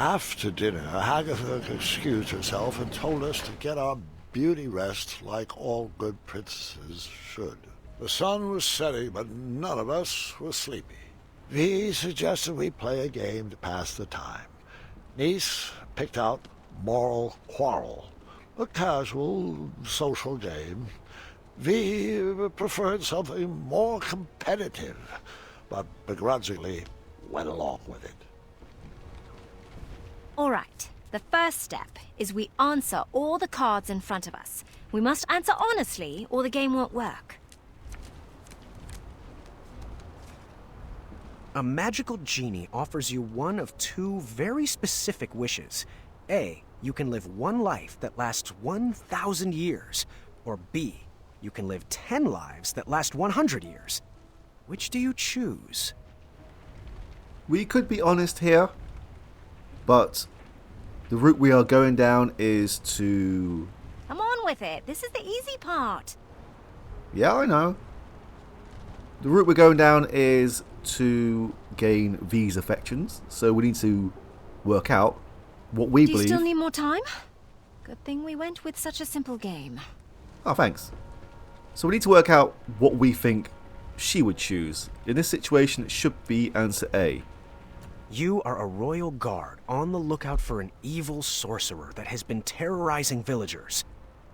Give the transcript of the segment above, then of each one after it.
After dinner, Agatha excused herself and told us to get our beauty rest like all good princesses should. The sun was setting, but none of us were sleepy. V suggested we play a game to pass the time. Nice picked out Moral Quarrel, a casual social game. V preferred something more competitive, but begrudgingly went along with it. All right. The first step is we answer all the cards in front of us. We must answer honestly, or the game won't work. A magical genie offers you one of two very specific wishes. A, you can live one life that lasts 1,000 years. Or B, you can live 10 lives that last 100 years. Which do you choose? We could be honest here, but the route we are going down is to... Come on with it. This is the easy part. Yeah, I know. The route we're going down is to gain V's affections, so we need to work out what we believe... Do you still need more time? Good thing we went with such a simple game. Oh, thanks. So we need to work out what we think she would choose. In this situation, it should be answer A. You are a royal guard on the lookout for an evil sorcerer that has been terrorizing villagers.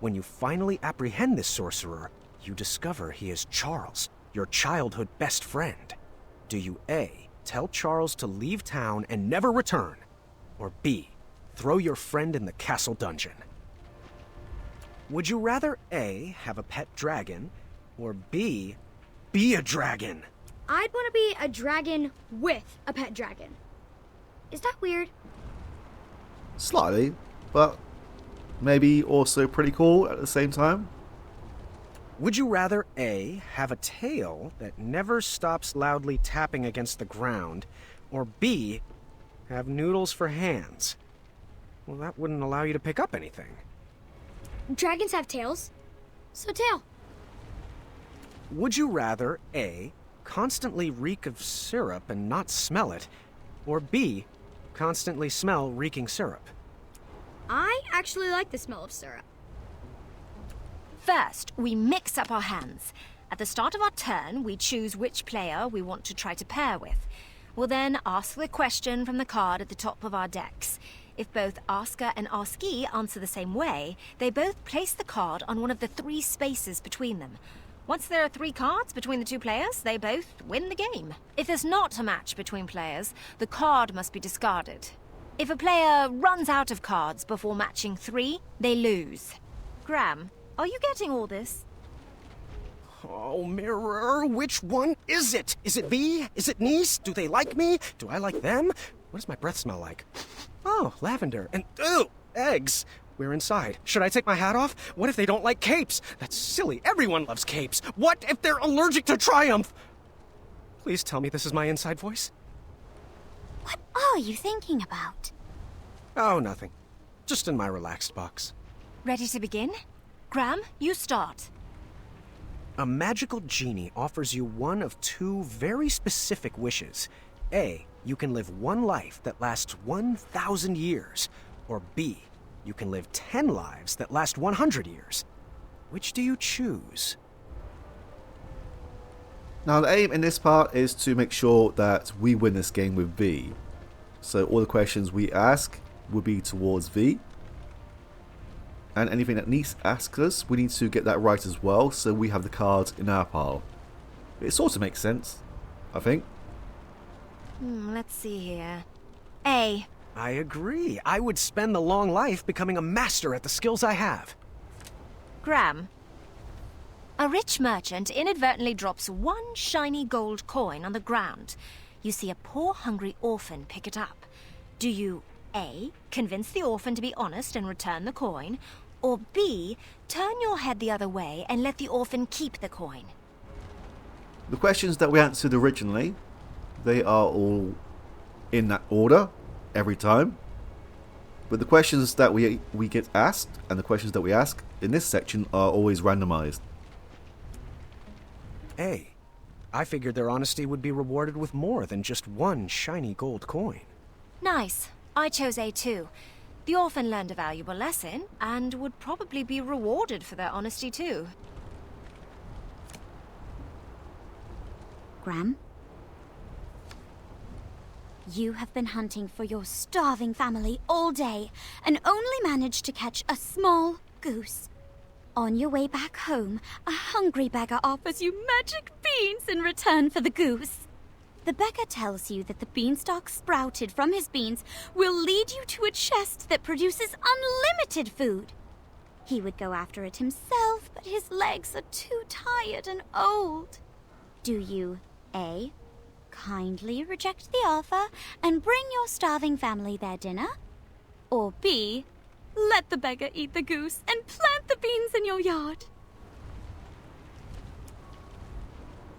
When you finally apprehend this sorcerer, you discover he is Charles, your childhood best friend. Do you A, tell Charles to leave town and never return? Or B, throw your friend in the castle dungeon? Would you rather A, have a pet dragon, or B, be a dragon? I'd want to be a dragon with a pet dragon. Is that weird? Slightly, but maybe also pretty cool at the same time. Would you rather A, have a tail that never stops loudly tapping against the ground, or B, have noodles for hands? Well, that wouldn't allow you to pick up anything. Dragons have tails, so tail. Would you rather A, constantly reek of syrup and not smell it, or B, constantly smell reeking syrup? I actually like the smell of syrup. First, we mix up our hands. At the start of our turn, we choose which player we want to try to pair with. We'll then ask the question from the card at the top of our decks. If both asker and askee answer the same way, they both place the card on one of the 3 spaces between them. Once there are 3 cards between the 2 players, they both win the game. If there's not a match between players, the card must be discarded. If a player runs out of cards before matching 3, they lose. Graham, are you getting all this? Oh, Mirror, which one is it? Is it V? Is it Nice? Do they like me? Do I like them? What does my breath smell like? Oh, lavender. And, ew, eggs. We're inside. Should I take my hat off? What if they don't like capes? That's silly. Everyone loves capes. What if they're allergic to Triumph? Please tell me this is my inside voice. What are you thinking about? Oh, nothing. Just in my relaxed box. Ready to begin? Graham, you start. A magical genie offers you one of 2 very specific wishes. A, you can live one life that lasts 1,000 years. Or B, you can live 10 lives that last 100 years. Which do you choose? Now the aim in this part is to make sure that we win this game with V. So all the questions we ask will be towards V. And anything that Nice asks us, we need to get that right as well, so we have the cards in our pile. It sort of makes sense, I think. Let's see here. A. I agree. I would spend the long life becoming a master at the skills I have. Graham. A rich merchant inadvertently drops 1 shiny gold coin on the ground. You see a poor, hungry orphan pick it up. Do you A, convince the orphan to be honest and return the coin, or B, turn your head the other way and let the orphan keep the coin? The questions that we answered originally, they are all in that order every time. But the questions that we get asked and the questions that we ask in this section are always randomized. A. I figured their honesty would be rewarded with more than just 1 shiny gold coin. Nice. I chose A too. The orphan learned a valuable lesson, and would probably be rewarded for their honesty too. Gram? You have been hunting for your starving family all day and only managed to catch a small goose. On your way back home, a hungry beggar offers you magic beans in return for the goose. The beggar tells you that the beanstalk sprouted from his beans will lead you to a chest that produces unlimited food. He would go after it himself, but his legs are too tired and old. Do you A, kindly reject the offer and bring your starving family their dinner? Or B, let the beggar eat the goose and plant the beans in your yard?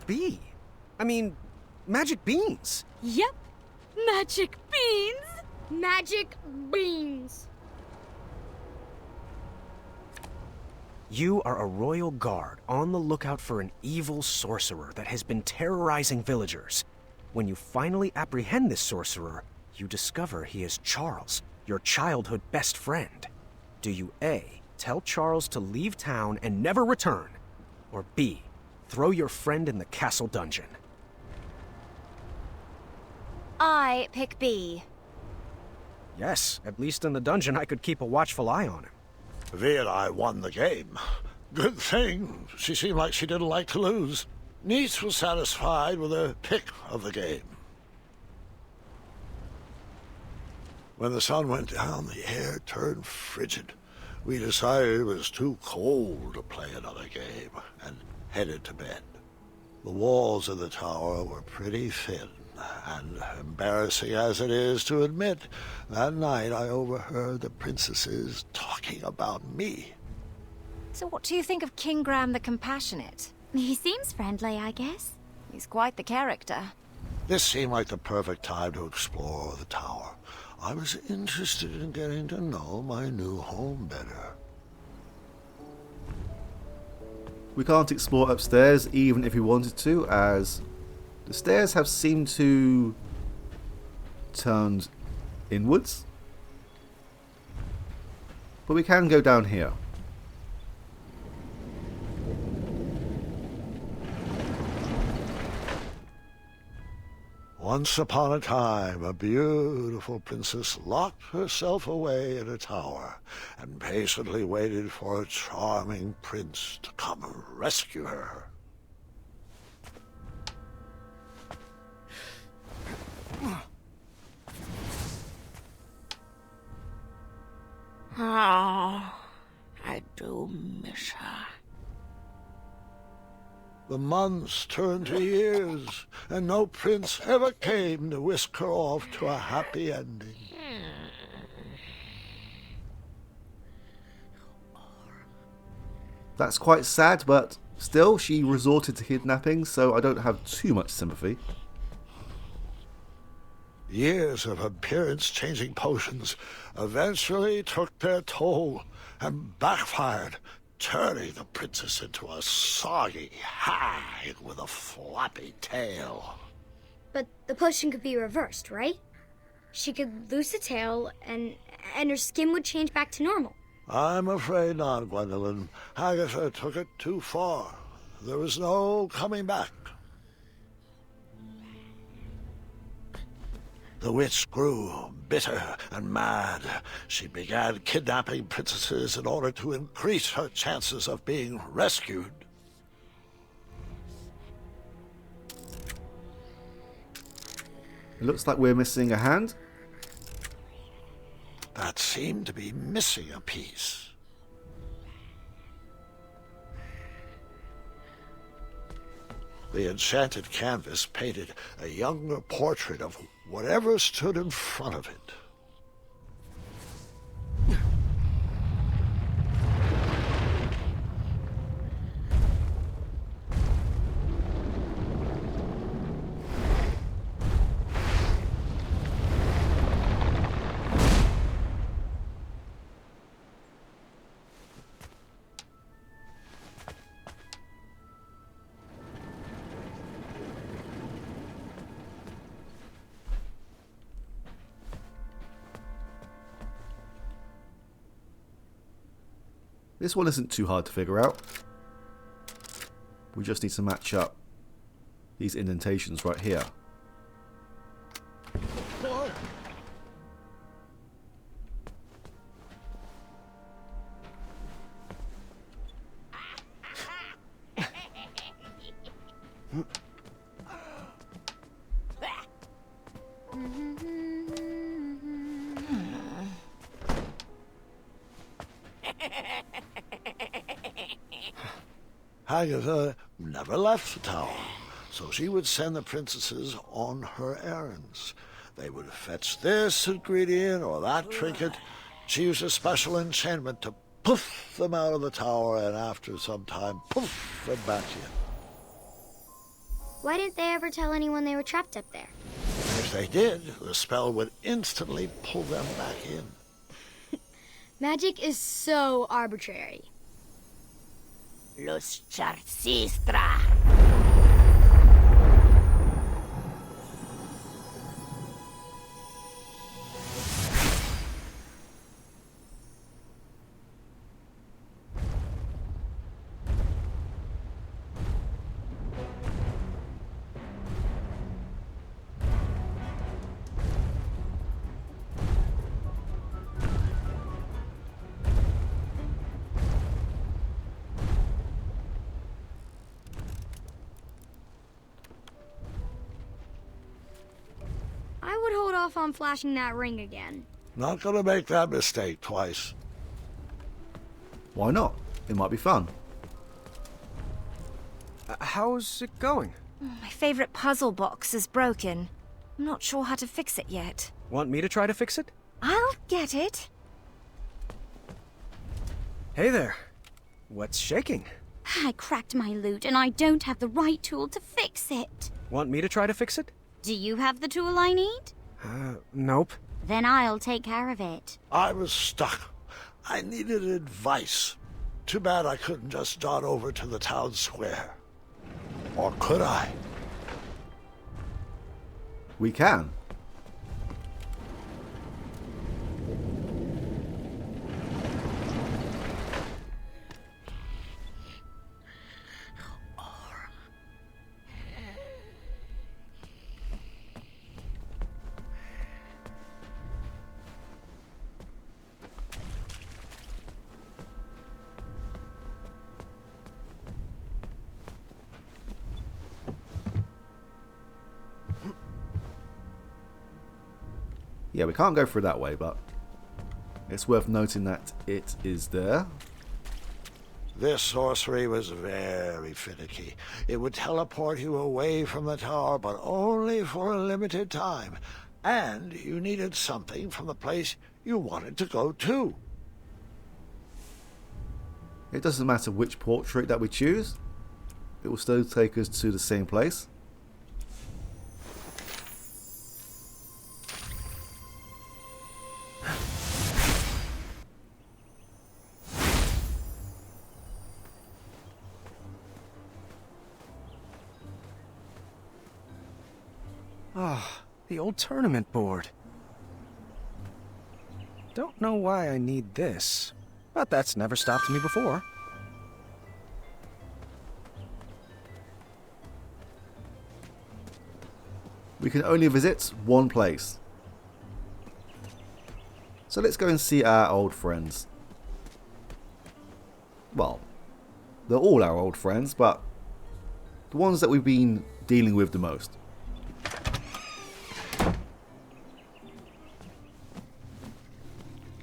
B. I mean, magic beans. Yep, magic beans. Magic beans. You are a royal guard on the lookout for an evil sorcerer that has been terrorizing villagers. When you finally apprehend this sorcerer, you discover he is Charles, your childhood best friend. Do you A, tell Charles to leave town and never return? Or B, throw your friend in the castle dungeon? I pick B. Yes, at least in the dungeon I could keep a watchful eye on him. Vi and I won the game. Good thing. She seemed like she didn't like to lose. Nice was satisfied with her pick of the game. When the sun went down, the air turned frigid. We decided it was too cold to play another game and headed to bed. The walls of the tower were pretty thin, and embarrassing as it is to admit, that night I overheard the princesses talking about me. So what do you think of King Gram the Compassionate? He seems friendly, I guess. He's quite the character. This seemed like the perfect time to explore the tower. I was interested in getting to know my new home better. We can't explore upstairs even if we wanted to, as the stairs have seemed to turned inwards. But we can go down here. Once upon a time, a beautiful princess locked herself away in a tower and patiently waited for a charming prince to come and rescue her. Oh, I do miss her. The months turned to years, and no prince ever came to whisk her off to a happy ending. That's quite sad, but still, she resorted to kidnapping, so I don't have too much sympathy. Years of appearance-changing potions eventually took their toll and backfired, turning the princess into a soggy hag with a floppy tail. But the potion could be reversed, right? She could lose a tail and her skin would change back to normal. I'm afraid not, Gwendolyn. Agatha took it too far. There was no coming back. The witch grew bitter and mad. She began kidnapping princesses in order to increase her chances of being rescued. It looks like we're missing a hand. That seemed to be missing a piece. The enchanted canvas painted a younger portrait of whatever stood in front of it. This one isn't too hard to figure out. We just need to match up these indentations right here. Agatha never left the tower, so she would send the princesses on her errands. They would fetch this ingredient or that trinket. She used a special enchantment to poof them out of the tower, and after some time, poof them back in. Why didn't they ever tell anyone they were trapped up there? If they did, the spell would instantly pull them back in. Magic is so arbitrary. Los Charcistra. I would hold off on flashing that ring again. Not gonna make that mistake twice. Why not? It might be fun. How's it going? My favorite puzzle box is broken. I'm not sure how to fix it yet. Want me to try to fix it? I'll get it. Hey there. What's shaking? I cracked my lute and I don't have the right tool to fix it. Want me to try to fix it? Do you have the tool I need? Nope. Then I'll take care of it. I was stuck. I needed advice. Too bad I couldn't just dart over to the town square. Or could I? We can. Yeah, we can't go through that way, but it's worth noting that it is there. This sorcery was very finicky. It would teleport you away from the tower, but only for a limited time. And you needed something from the place you wanted to go to. It doesn't matter which portrait that we choose. It will still take us to the same place. Ah, the old tournament board. Don't know why I need this, but that's never stopped me before. We can only visit one place. So let's go and see our old friends. Well, they're all our old friends, but the ones that we've been dealing with the most.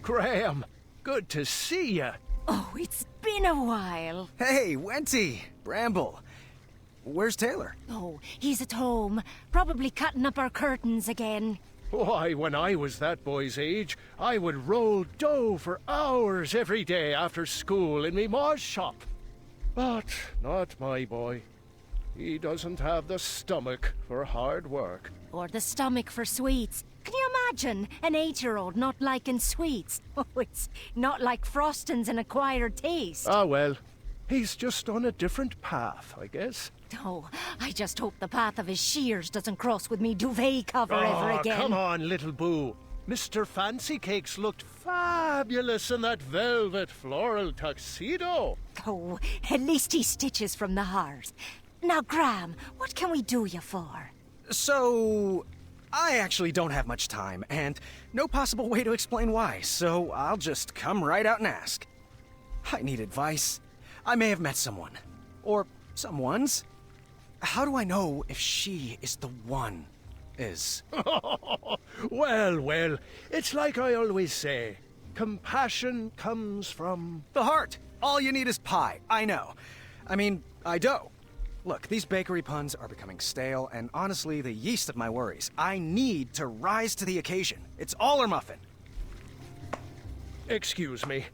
Graham, good to see you. Oh, it's been a while. Hey, Wenty! Bramble! Where's Taylor? Oh, he's at home. Probably cutting up our curtains again. Why, when I was that boy's age, I would roll dough for hours every day after school in me ma's shop. But not my boy. He doesn't have the stomach for hard work. Or the stomach for sweets. Can you imagine an 8-year-old not liking sweets? Oh, it's not like frosting's an acquired taste. Ah, well, he's just on a different path, I guess. Oh, I just hope the path of his shears doesn't cross with me duvet cover ever again. Come on, little boo. Mr. Fancy Cakes looked fabulous in that velvet floral tuxedo. Oh, at least he stitches from the heart. Now, Graham, what can we do you for? So, I actually don't have much time, and no possible way to explain why, so I'll just come right out and ask. I need advice. I may have met someone. Or someone's. How do I know if she is the one? Well, it's like I always say. Compassion comes from... the heart. All you need is pie, I know. I mean, dough. Look, these bakery puns are becoming stale, and honestly, the yeast of my worries. I need to rise to the occasion. It's all or muffin. Excuse me.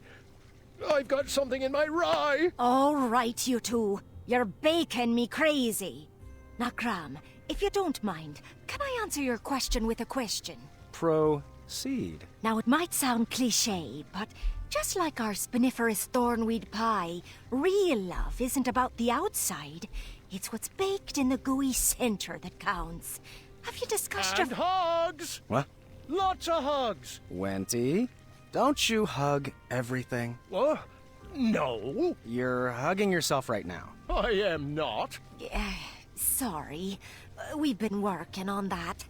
I've got something in my rye. All right, you two. You're baking me crazy. Now, Graham, if you don't mind, can I answer your question with a question? Proceed. Now, it might sound cliché, but just like our spiniferous thornweed pie, real love isn't about the outside. It's what's baked in the gooey center that counts. Have you discussed And hugs! What? Lots of hugs! Wenty, don't you hug everything? What? No, You're hugging yourself right now. I am not. Sorry. We've been working on that.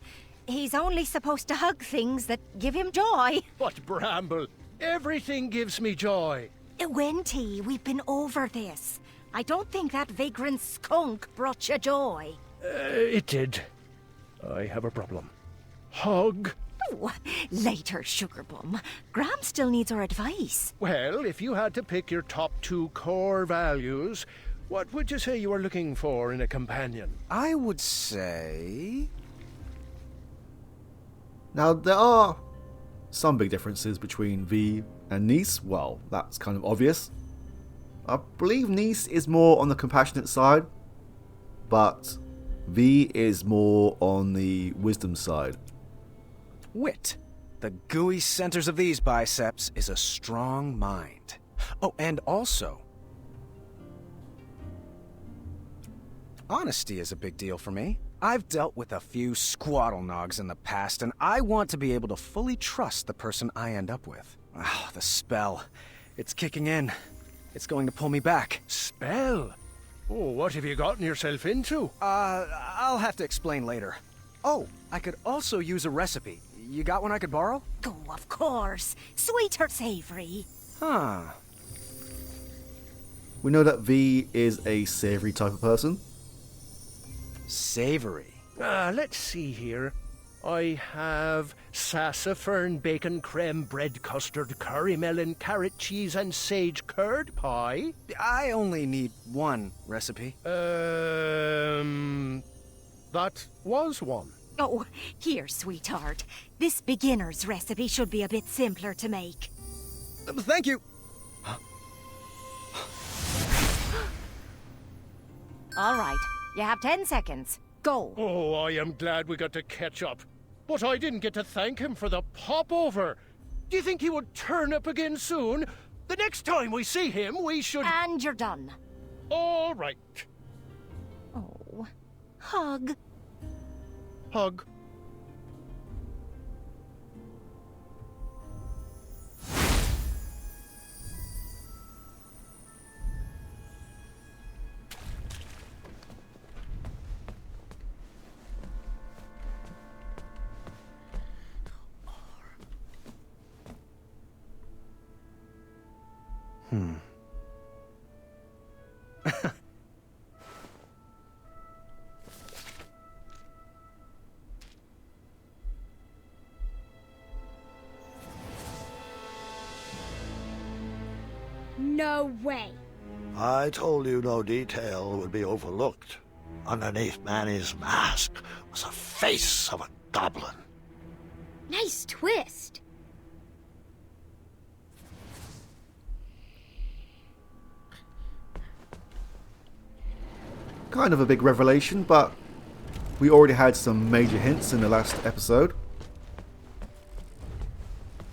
He's only supposed to hug things that give him joy. But Bramble, everything gives me joy. Wenty, we've been over this. I don't think that vagrant skunk brought you joy. It did. I have a problem. Hug? Oh, later, Sugarbum. Graham still needs our advice. Well, if you had to pick your top 2 core values, what would you say you were looking for in a companion? I would say... Now, there are some big differences between V and Nice. Well, that's kind of obvious. I believe Nice is more on the compassionate side, but V is more on the wisdom side. Wit. The gooey centers of these biceps is a strong mind. Oh, and also... honesty is a big deal for me. I've dealt with a few squaddle-nogs in the past, and I want to be able to fully trust the person I end up with. Oh, the spell. It's kicking in. It's going to pull me back. Spell? Oh, what have you gotten yourself into? I'll have to explain later. Oh, I could also use a recipe. You got one I could borrow? Oh, of course. Sweet or savory? Huh. We know that V is a savory type of person. Savory. Let's see here. I have sassafras, bacon creme, bread custard, curry melon, carrot cheese, and sage curd pie. I only need one recipe. That was one. Oh, here, sweetheart. This beginner's recipe should be a bit simpler to make. Thank you. All right. You have 10 seconds. Go. Oh, I am glad we got to catch up. But I didn't get to thank him for the popover. Do you think he would turn up again soon? The next time we see him, we should... And you're done. All right. Oh. Hug. Hug. No way. I told you no detail would be overlooked. Underneath Manny's mask was the face of a goblin. Nice twist. Kind of a big revelation, but we already had some major hints in the last episode.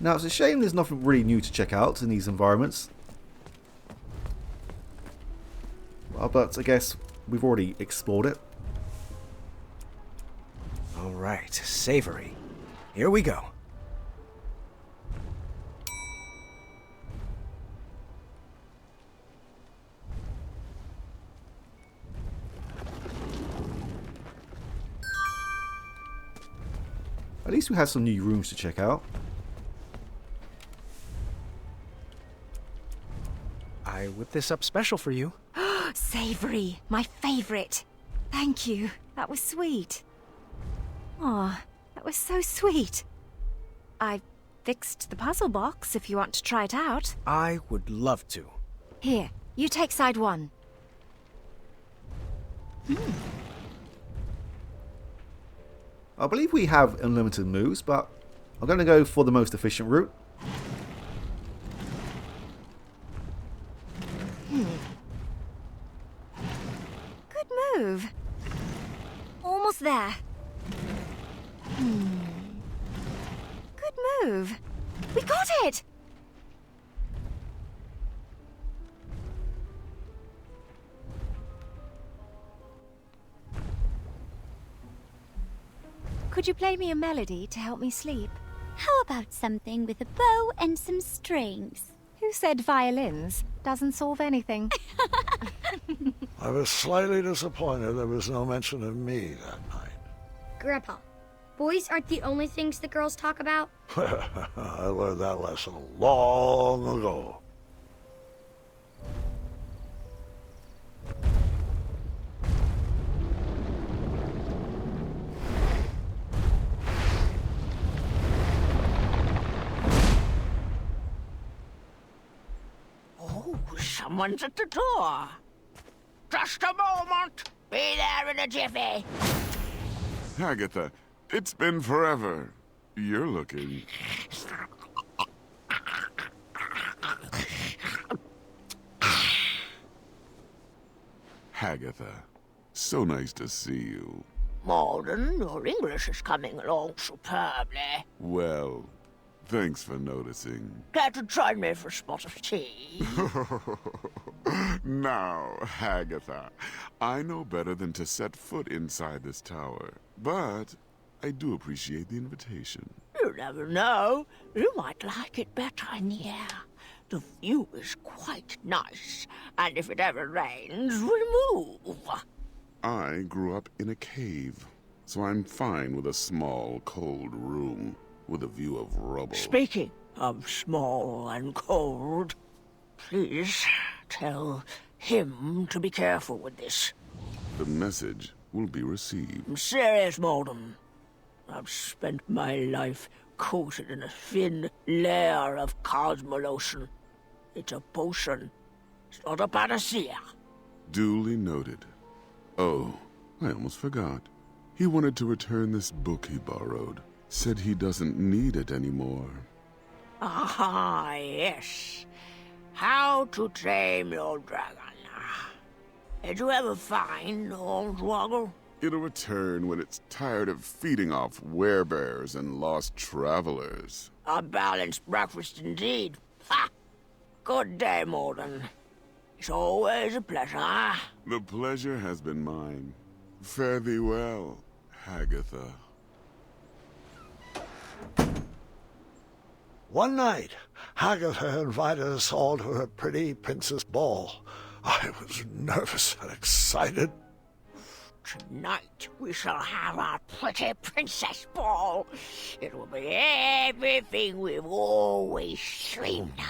Now, it's a shame there's nothing really new to check out in these environments. Well, but I guess we've already explored it. All right, savory. Here we go. At least we have some new rooms to check out. I whipped this up special for you. Savory, my favorite. Thank you. That was sweet. Aw, that was so sweet. I fixed the puzzle box if you want to try it out. I would love to. Here, you take side one. I believe we have unlimited moves, but I'm going to go for the most efficient route. Good move. Almost there. Good move. We got it! Could you play me a melody to help me sleep? How about something with a bow and some strings? Who said violins? Doesn't solve anything. I was slightly disappointed there was no mention of me that night. Grandpa, boys aren't the only things the girls talk about. I learned that lesson long ago. Oh, someone's at the door. Just a moment. Be there in a jiffy. Agatha, it's been forever. You're looking... Agatha, so nice to see you. Malden, your English is coming along superbly. Well, thanks for noticing. Care to join me for a spot of tea? Now, Agatha, I know better than to set foot inside this tower, but I do appreciate the invitation. You never know. You might like it better in the air. The view is quite nice, and if it ever rains, we'll move. I grew up in a cave, so I'm fine with a small, cold room with a view of rubble. Speaking of small and cold, please tell him to be careful with this. The message will be received. I'm serious, Malden. I've spent my life coated in a thin layer of cosmolotion. It's a potion. It's not a panacea. Duly noted. Oh, I almost forgot. He wanted to return this book he borrowed. Said he doesn't need it anymore. Ah, yes. How to Tame Your Dragon. Did you ever find Hornswoggle? It'll return when it's tired of feeding off werebears and lost travelers. A balanced breakfast indeed. Ha! Good day, Malden. It's always a pleasure. The pleasure has been mine. Fare thee well, Agatha. One night, Agatha invited us all to her pretty princess ball. I was nervous and excited. Tonight we shall have our pretty princess ball. It will be everything we've always dreamed of.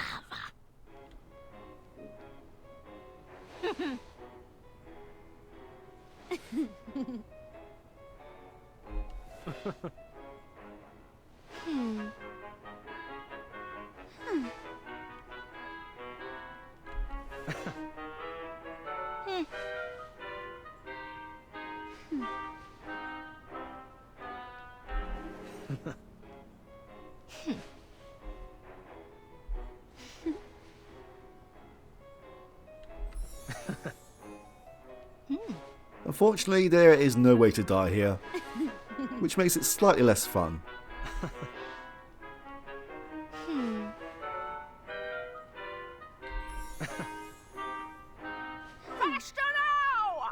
Unfortunately, there is no way to die here, which makes it slightly less fun. Faster now!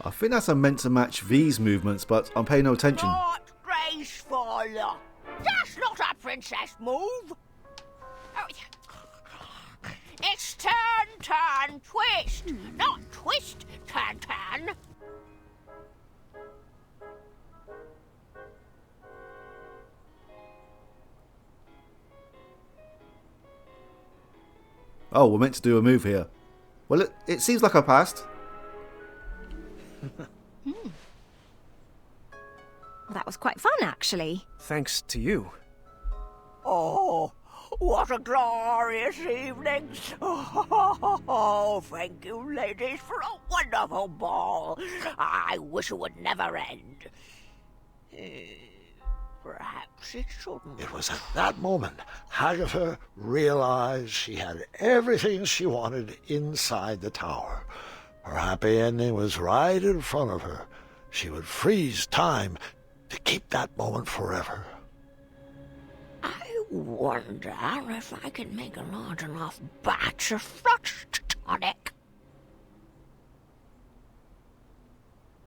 I think that's meant to match V's movements, but I'm paying no attention. Not graceful. That's not a princess move. Oh, it's turn, turn, twist. Not twist, turn, turn. Oh, we're meant to do a move here. Well, it seems like I passed. Well, that was quite fun, actually. Thanks to you. Oh, what a glorious evening. Oh, thank you, ladies, for a wonderful ball. I wish it would never end. Perhaps it shouldn't. It was at that moment Hagatha realized she had everything she wanted inside the tower. Her happy ending was right in front of her. She would freeze time to keep that moment forever. I wonder if I can make a large enough batch of frost tonic.